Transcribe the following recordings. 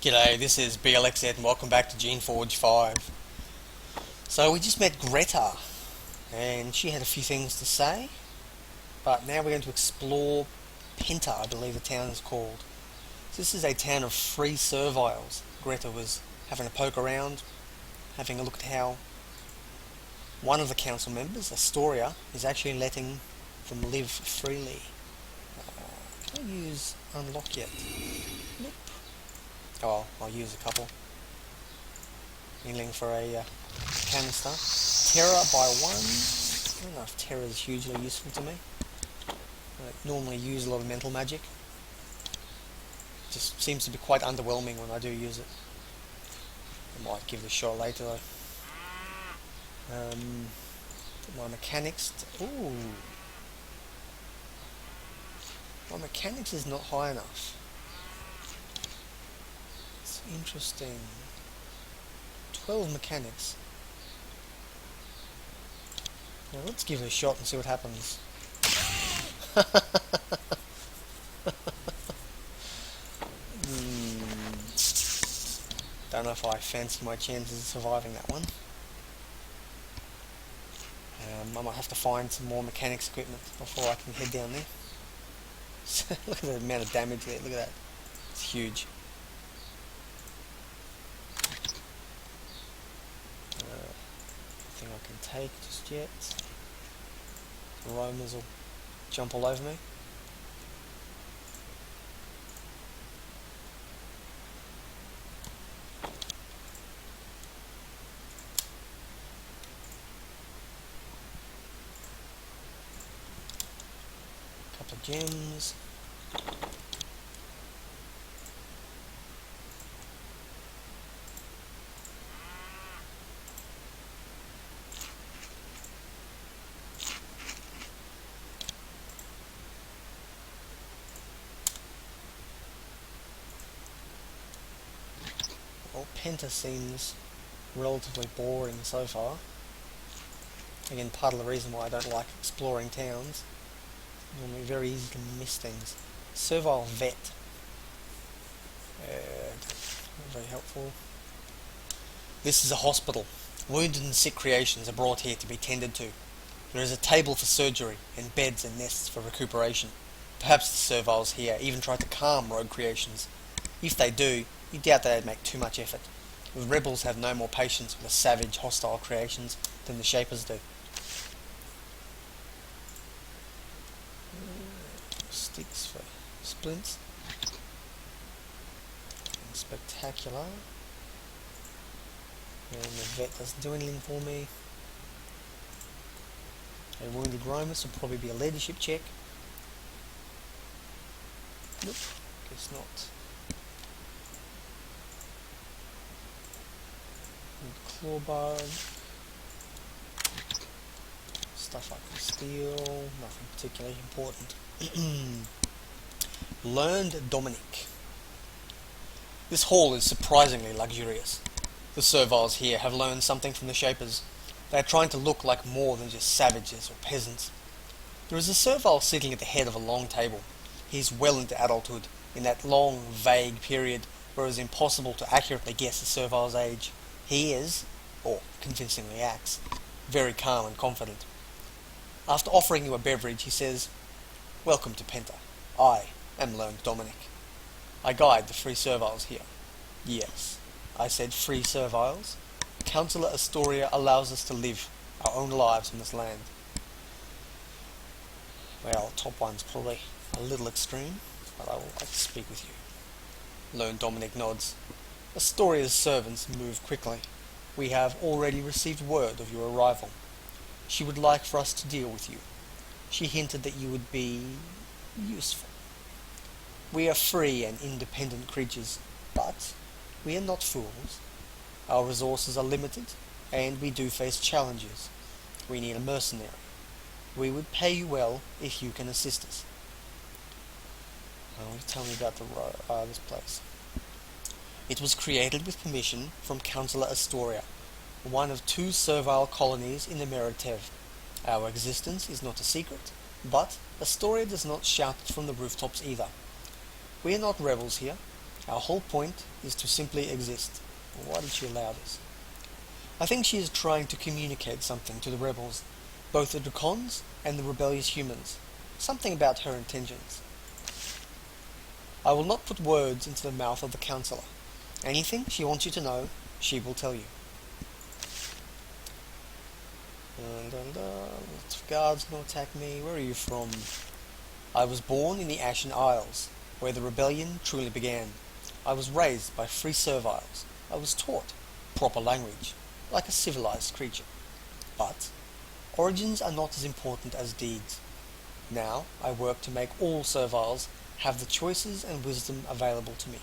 G'day, this is Blxz and welcome back to Geneforge 5. So we just met Greta and she had a few things to say, but now we're going to explore Penta, I believe the town is called. So this is a town of free serviles. Greta was having a poke around, having a look at how one of the council members, Astoria, is actually letting them live freely. Can I use unlock yet? Nope. Oh, I'll use a couple. Kneeling for a canister. Terror by 1. I don't know if terror is hugely useful to me. I normally use a lot of mental magic. Just seems to be quite underwhelming when I do use it. I might give it a shot later though. My mechanics. Ooh. My mechanics is not high enough. It's interesting. 12 mechanics. Now let's give it a shot and see what happens. Don't know if I fancy my chances of surviving that one. I might have to find some more mechanics equipment before I can head down there. Look at the amount of damage there, look at that. It's huge. Nothing I can take just yet. The Romans will jump all over me. Couple of gems. Well, Penta seems relatively boring so far. Again, part of the reason why I don't like exploring towns. Normally very easy to miss things. Servile vet. Not very helpful. This is a hospital. Wounded and sick creations are brought here to be tended to. There is a table for surgery, and beds and nests for recuperation. Perhaps the serviles here even try to calm rogue creations. If they do, you doubt they'd make too much effort. The rebels have no more patience with the savage, hostile creations than the shapers do. Sticks for splints. And spectacular. And the vet doesn't do anything for me. A wounded Romus will probably be a leadership check. Nope, guess not. Clawbard. Stuff I can steal. Nothing particularly important. Learned Dominic. This hall is surprisingly luxurious. The serviles here have learned something from the shapers. They are trying to look like more than just savages or peasants. There is a servile sitting at the head of a long table. He is well into adulthood, in that long, vague period where it is impossible to accurately guess a servile's age. He is, or convincingly acts, very calm and confident. After offering you a beverage, he says, "Welcome to Penta. I am Learned Dominic. I guide the free serviles here." Yes, I said free serviles. Councillor Astoria allows us to live our own lives on this land. Well, top one's probably a little extreme, but I would like to speak with you. Learned Dominic nods. Astoria's servants move quickly. We have already received word of your arrival. She would like for us to deal with you. She hinted that you would be useful. We are free and independent creatures, but we are not fools. Our resources are limited, and we do face challenges. We need a mercenary. We would pay you well if you can assist us. Tell me about this place. It was created with permission from Councillor Astoria, one of 2 servile colonies in the Meratev. Our existence is not a secret, but Astoria does not shout it from the rooftops either. We are not rebels here. Our whole point is to simply exist. Why did she allow this? I think she is trying to communicate something to the rebels, both the Dracons and the rebellious humans. Something about her intentions. I will not put words into the mouth of the counselor. Anything she wants you to know, she will tell you. Lots of guards gonna attack me. Where are you from? I was born in the Ashen Isles, where the rebellion truly began. I was raised by free serviles. I was taught proper language, like a civilized creature. But origins are not as important as deeds. Now I work to make all serviles have the choices and wisdom available to me.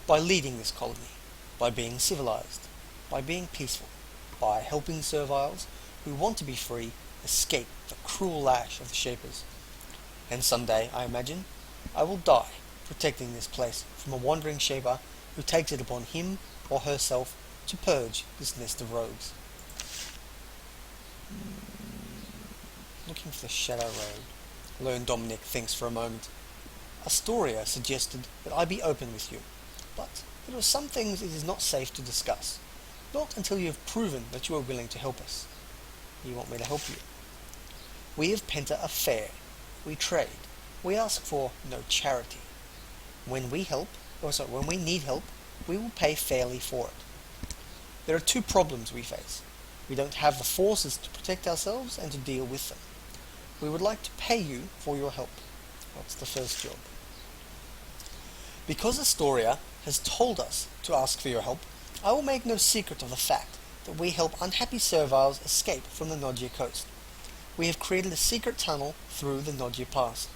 By leading this colony, by being civilized, by being peaceful, by helping serviles who want to be free escape the cruel lash of the Shapers. And someday, I imagine, I will die protecting this place from a wandering Shaper who takes it upon him or herself to purge this nest of rogues. Looking for the Shadow Road. Learn Dominic thinks for a moment. Astoria suggested that I be open with you, but there are some things it is not safe to discuss. Not until you have proven that you are willing to help us. You want me to help you? We of Penta are fair. We trade. We ask for no charity. When we need help, we will pay fairly for it. There are two problems we face. We don't have the forces to protect ourselves and to deal with them. We would like to pay you for your help. What's the first job? Because Astoria has told us to ask for your help, I will make no secret of the fact that we help unhappy serviles escape from the Nodgia coast. We have created a secret tunnel through the Nodgia Pass.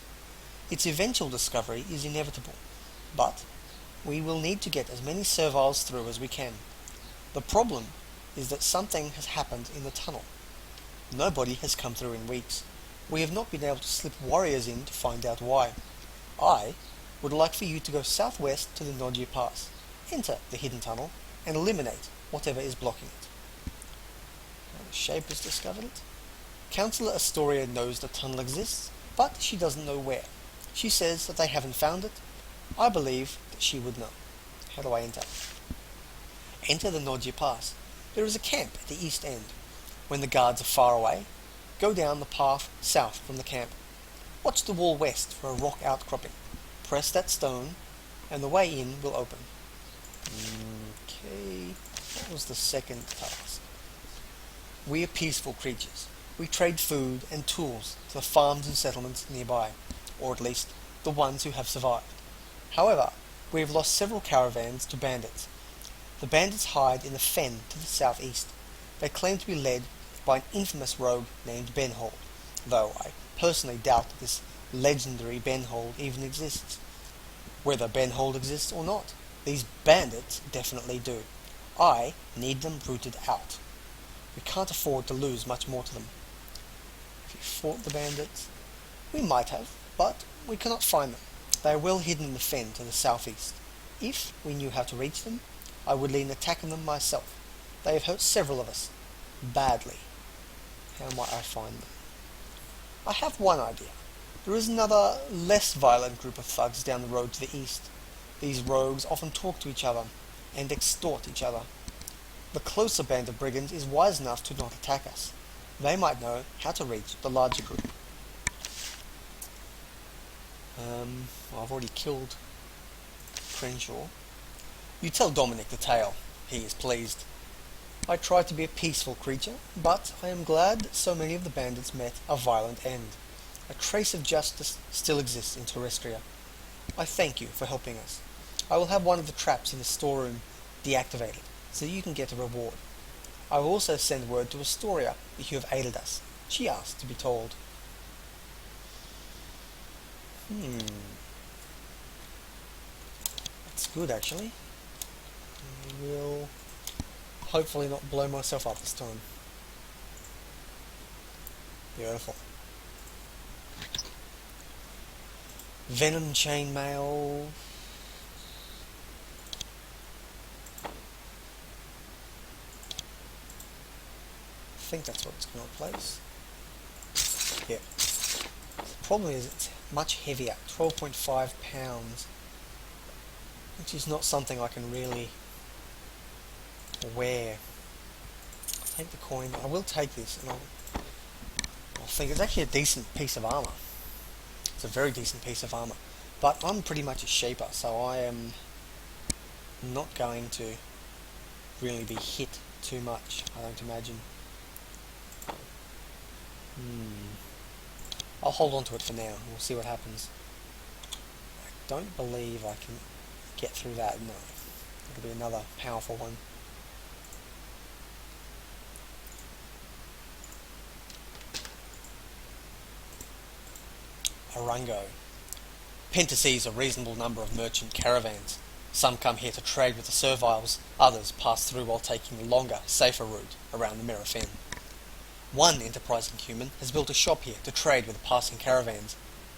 Its eventual discovery is inevitable, but we will need to get as many serviles through as we can. The problem is that something has happened in the tunnel. Nobody has come through in weeks. We have not been able to slip warriors in to find out why. I would like for you to go southwest to the Nodgia Pass, enter the hidden tunnel, and eliminate whatever is blocking it. The Shapers discovered it. Councillor Astoria knows the tunnel exists, but she doesn't know where. She says that they haven't found it. I believe that she would know. How do I enter? Enter the Nodgia Pass. There is a camp at the east end. When the guards are far away, go down the path south from the camp. Watch the wall west for a rock outcropping. Press that stone, and the way in will open. Okay, what was the second task? We are peaceful creatures. We trade food and tools to the farms and settlements nearby, or at least the ones who have survived. However, we have lost several caravans to bandits. The bandits hide in the fen to the southeast. They claim to be led by an infamous rogue named Benhold, though I personally doubt that this legendary Benhold even exists. Whether Benhold exists or not, these bandits definitely do. I need them rooted out. We can't afford to lose much more to them. If you fought the bandits, we might have, but we cannot find them. They are well hidden in the fen to the southeast. If we knew how to reach them, I would lead an attack on them myself. They have hurt several of us, badly. How might I find them? I have one idea. There is another, less violent group of thugs down the road to the east. These rogues often talk to each other and extort each other. The closer band of brigands is wise enough to not attack us. They might know how to reach the larger group. Well, I've already killed Crenshaw. You tell Dominic the tale. He is pleased. I tried to be a peaceful creature, but I am glad that so many of the bandits met a violent end. A trace of justice still exists in Terrestria. I thank you for helping us. I will have one of the traps in the storeroom deactivated, so you can get a reward. I will also send word to Astoria that you have aided us. She asked to be told. That's good, actually. I will hopefully not blow myself up this time. Beautiful. Venom chainmail. I think that's what it's going to replace. Yeah. The problem is it's much heavier, 12.5 pounds. which is not something I can really wear. I'll take the coin. I will take this, and I'll think it's actually a decent piece of armor. It's a very decent piece of armor. But I'm pretty much a shaper, so I am not going to really be hit too much, I don't imagine. I'll hold on to it for now, and we'll see what happens. I don't believe I can get through that, no. It'll be another powerful one. Arango. Penta sees a reasonable number of merchant caravans. Some come here to trade with the serviles, others pass through while taking the longer, safer route around the Mirror Fen. One enterprising human has built a shop here to trade with the passing caravans.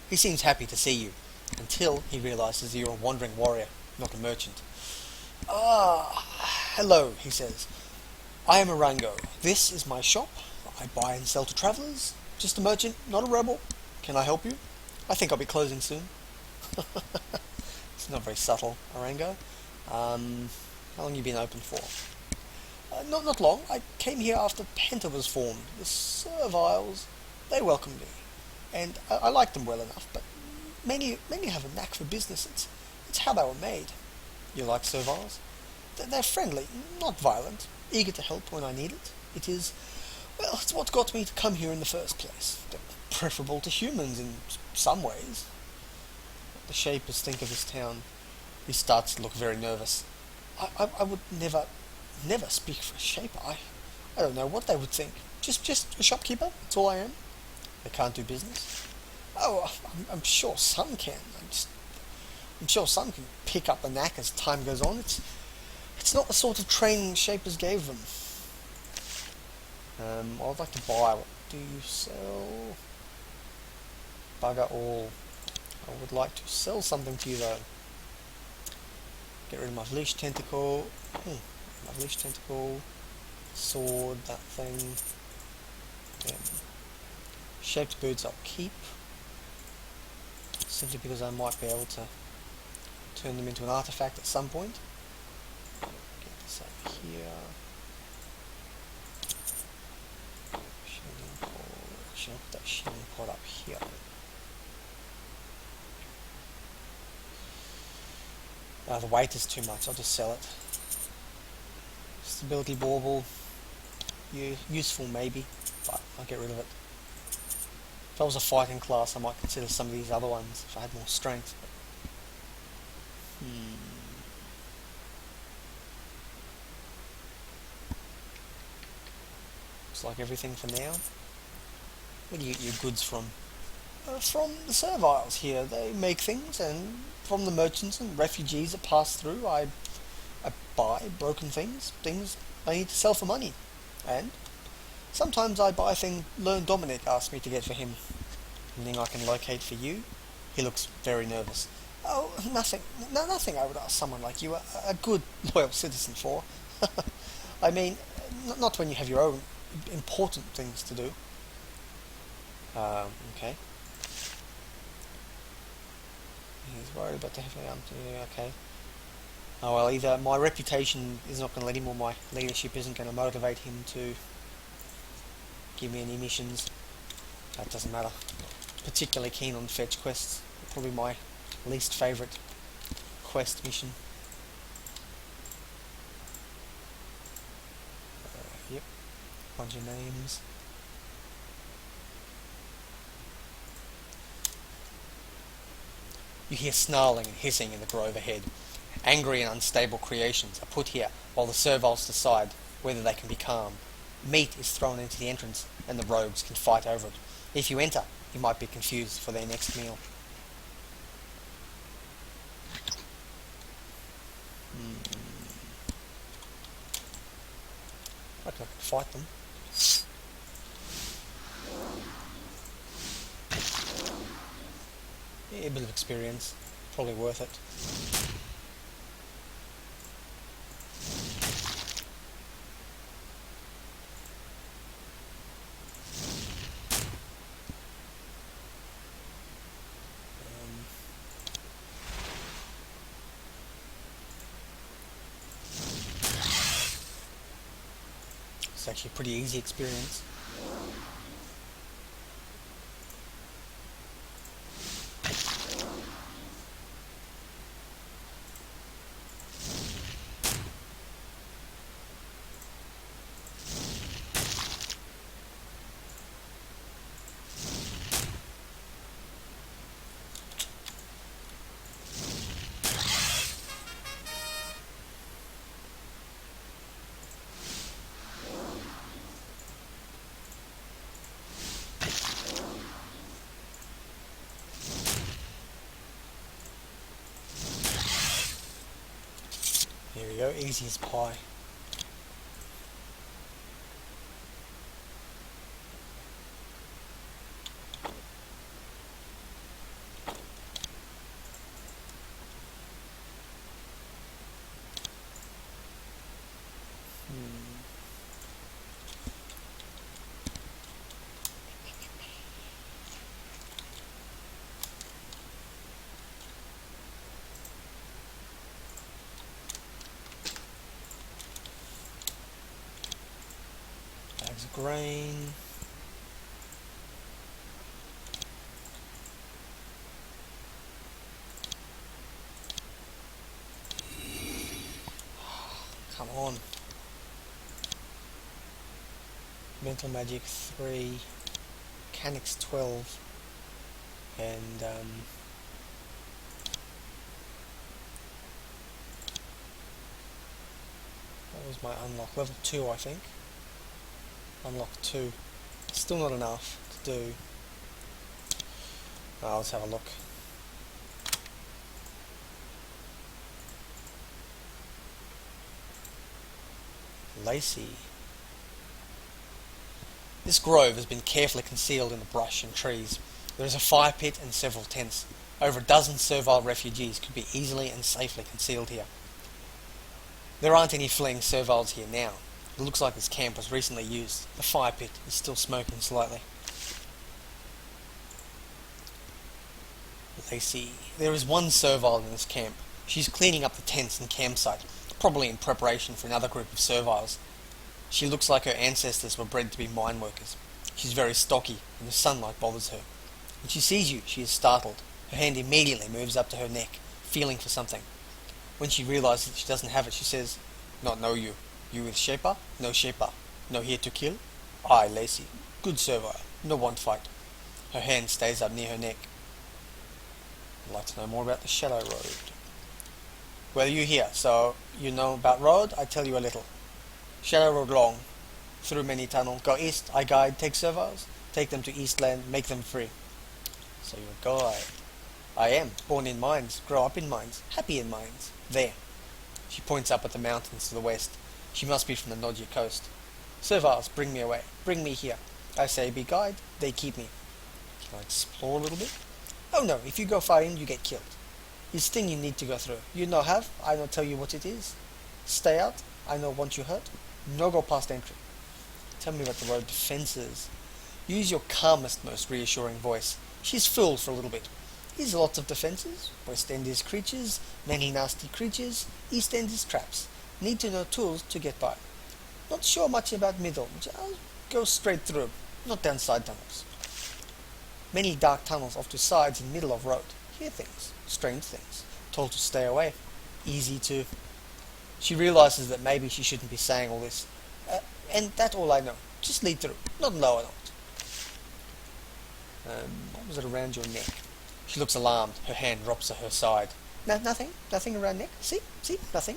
He seems happy to see you, until he realizes you're a wandering warrior, not a merchant. Hello, he says. I am Arango. This is my shop. I buy and sell to travellers. Just a merchant, not a rebel. Can I help you? I think I'll be closing soon. It's not very subtle, Arango. How long have you been open for? Not long. I came here after Penta was formed. The serviles, they welcomed me. And I liked them well enough, but many have a knack for business. It's how they were made. You like serviles? They're friendly, not violent, eager to help when I need it. It's what got me to come here in the first place. They're preferable to humans in some ways. The shapers think of this town. He starts to look very nervous. I would never speak for a shaper. I don't know what they would think. Just a shopkeeper, that's all I am. They can't do business. Oh, I'm sure some can. I'm sure some can pick up the knack as time goes on. It's not the sort of training shapers gave them. I'd like to buy. What do you sell? Bugger all. I would like to sell something to you though. Get rid of my bleached tentacle. My bleached tentacle. Sword, that thing. Shaped boots I'll keep. Simply because I might be able to turn them into an artifact at some point. Get this over here. Shielding pod. Actually, I'll put that shielding pod up here. The weight is too much, I'll just sell it. Stability bauble, useful maybe, but I'll get rid of it. If I was a fighting class, I might consider some of these other ones if I had more strength. Looks like everything for now. Where do you get your goods from? From the serviles here. They make things, and from the merchants and refugees that pass through, I buy broken things I need to sell for money. And sometimes I buy things Dominic asked me to get for him. Anything I can locate for you? He looks very nervous. Oh, nothing. No, nothing I would ask someone like you, a good, loyal citizen for. I mean, not when you have your own important things to do. Okay. He's worried about the heavy arm. Okay. Oh well, either my reputation is not going to let him, or my leadership isn't going to motivate him to give me any missions. That doesn't matter. Particularly keen on fetch quests. Probably my least favourite quest mission. Yep. Bunch of names. You hear snarling and hissing in the grove ahead. Angry and unstable creations are put here while the serviles decide whether they can be calm. Meat is thrown into the entrance and the rogues can fight over it. If you enter, you might be confused for their next meal. I can fight them. Yeah, a bit of experience. Probably worth it. It's actually a pretty easy experience. Here we go, easy as pie. Bags of grain. Come on. Mental Magic 3, Mechanics 12, and that was my unlock. Level 2, I think. Unlock 2. Still not enough to do. Let's have a look. Lacey. This grove has been carefully concealed in the brush and trees. There is a fire pit and several tents. Over a dozen servile refugees could be easily and safely concealed here. There aren't any fleeing serviles here now. It looks like this camp was recently used. The fire pit is still smoking slightly. Lacey. There is one servile in this camp. She's cleaning up the tents and campsite, probably in preparation for another group of serviles. She looks like her ancestors were bred to be mine workers. She's very stocky, and the sunlight bothers her. When she sees you, she is startled. Her hand immediately moves up to her neck, feeling for something. When she realizes that she doesn't have it, she says, "Not know you. You with Shaper? No Shaper. No here to kill? I, Lacey. Good servile. No want fight." Her hand stays up near her neck. I'd like to know more about the Shadow Road. Well, you here, so you know about road, I tell you a little. Shadow Road long, through many tunnels, go east, I guide, take serviles, take them to Eastland, make them free. So you're a guide. I am, born in mines, grow up in mines, happy in mines. There. She points up at the mountains to the west. She must be from the Nodja coast. Serviles, bring me away, bring me here. I say be guide, they keep me. Can I explore a little bit? Oh no, if you go far in, you get killed. This thing you need to go through. You no have, I no tell you what it is. Stay out, I no want you hurt. No go past entry. Tell me about the road defences. Use your calmest, most reassuring voice. She's fooled for a little bit. Here's lots of defences. West End is creatures, many nasty creatures. East End is traps. Need to know tools to get by. Not sure much about middle. Just go straight through, not down side tunnels. Many dark tunnels off to sides in middle of road. Hear things, strange things. Told to stay away. Easy to... She realises that maybe she shouldn't be saying all this. And that's all I know. Just lead through. Not lower not. What was it around your neck? She looks alarmed. Her hand drops to her side. No, nothing. Nothing around neck. See? Nothing.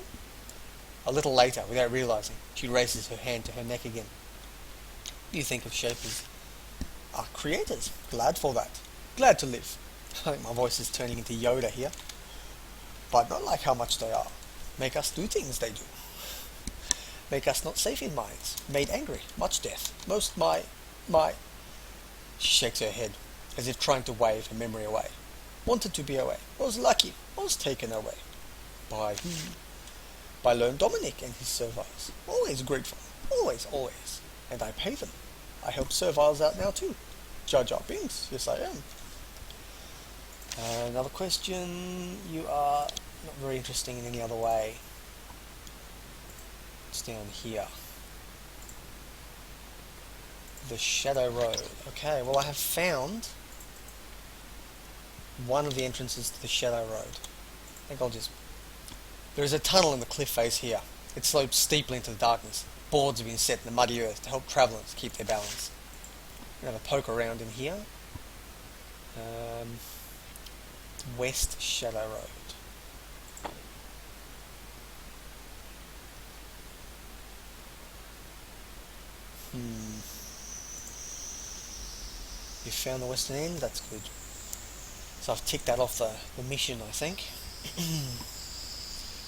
A little later, without realising, she raises her hand to her neck again. You think of Shapers. Are creators. Glad for that. Glad to live. I think my voice is turning into Yoda here. But not like how much they are. Make us do things they do. Make us not safe in mines. Made angry. Much death. Most my... She shakes her head, as if trying to wave her memory away. Wanted to be away. Was lucky. Was taken away. By who? By Lone Dominic and his serviles. Always grateful. Always. And I pay them. I help serviles out now too. Jar Jar Binks. Yes, I am. Another question. You are not very interesting in any other way. It's down here. the Shadow Road. Okay, well I have found one of the entrances to the Shadow Road. I think I'll just... There is a tunnel in the cliff face here. It slopes steeply into the darkness. Boards have been set in the muddy earth to help travellers keep their balance. I'm going to have a poke around in here. West Shadow Road. You found the western end? That's good. So I've ticked that off the mission, I think.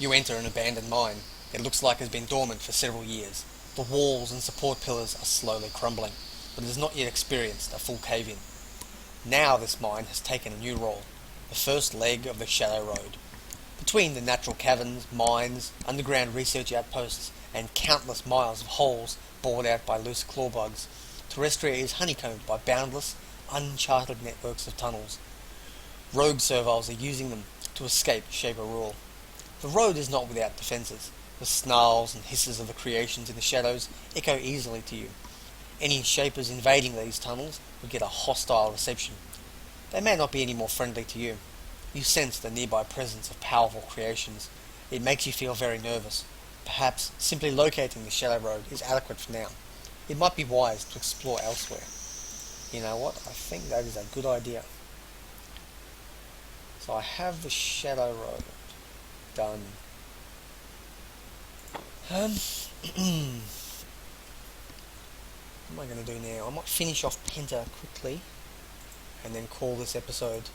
You enter an abandoned mine. It looks like it's been dormant for several years. The walls and support pillars are slowly crumbling, but it has not yet experienced a full cave-in. Now this mine has taken a new role, the first leg of the Shadow Road. Between the natural caverns, mines, underground research outposts, and countless miles of holes bored out by loose clawbugs, Terrestria is honeycombed by boundless, uncharted networks of tunnels. Rogue serviles are using them to escape Shaper rule. The road is not without defences. The snarls and hisses of the creations in the shadows echo easily to you. Any Shapers invading these tunnels will get a hostile reception. They may not be any more friendly to you. You sense the nearby presence of powerful creations. It makes you feel very nervous. Perhaps simply locating the Shadow Road is adequate for now. It might be wise to explore elsewhere. You know what? I think that is a good idea. So I have the Shadow Road done. What am I going to do now? I might finish off Penta quickly and then call this episode.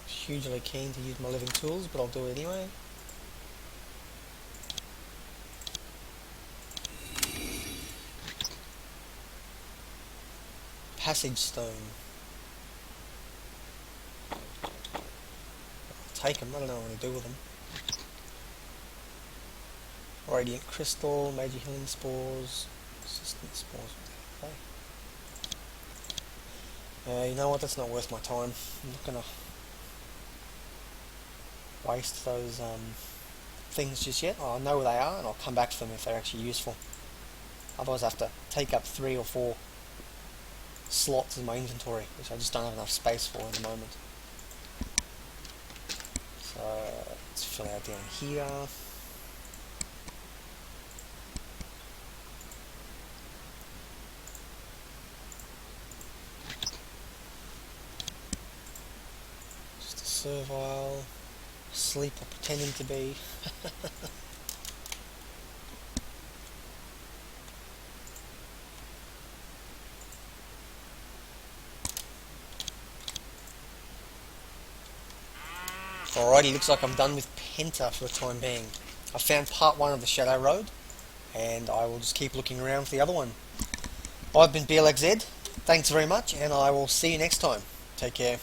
Hugely keen to use my living tools, but I'll do it anyway. Passage stone. I'll take them, I don't know what to do with them. Radiant crystal, major healing spores, resistant spores. Okay. You know what, that's not worth my time. I'm not gonna waste those things just yet. I'll know where they are and I'll come back to them if they're actually useful. Otherwise I have to take up 3 or 4 slots in my inventory, which I just don't have enough space for at the moment. So let's fill out down here. Just a servile. Sleep or pretending to be. Alrighty, looks like I'm done with Penta for the time being. I found part 1 of the Shadow Road, and I will just keep looking around for the other one. I've been Blxz, thanks very much, and I will see you next time. Take care.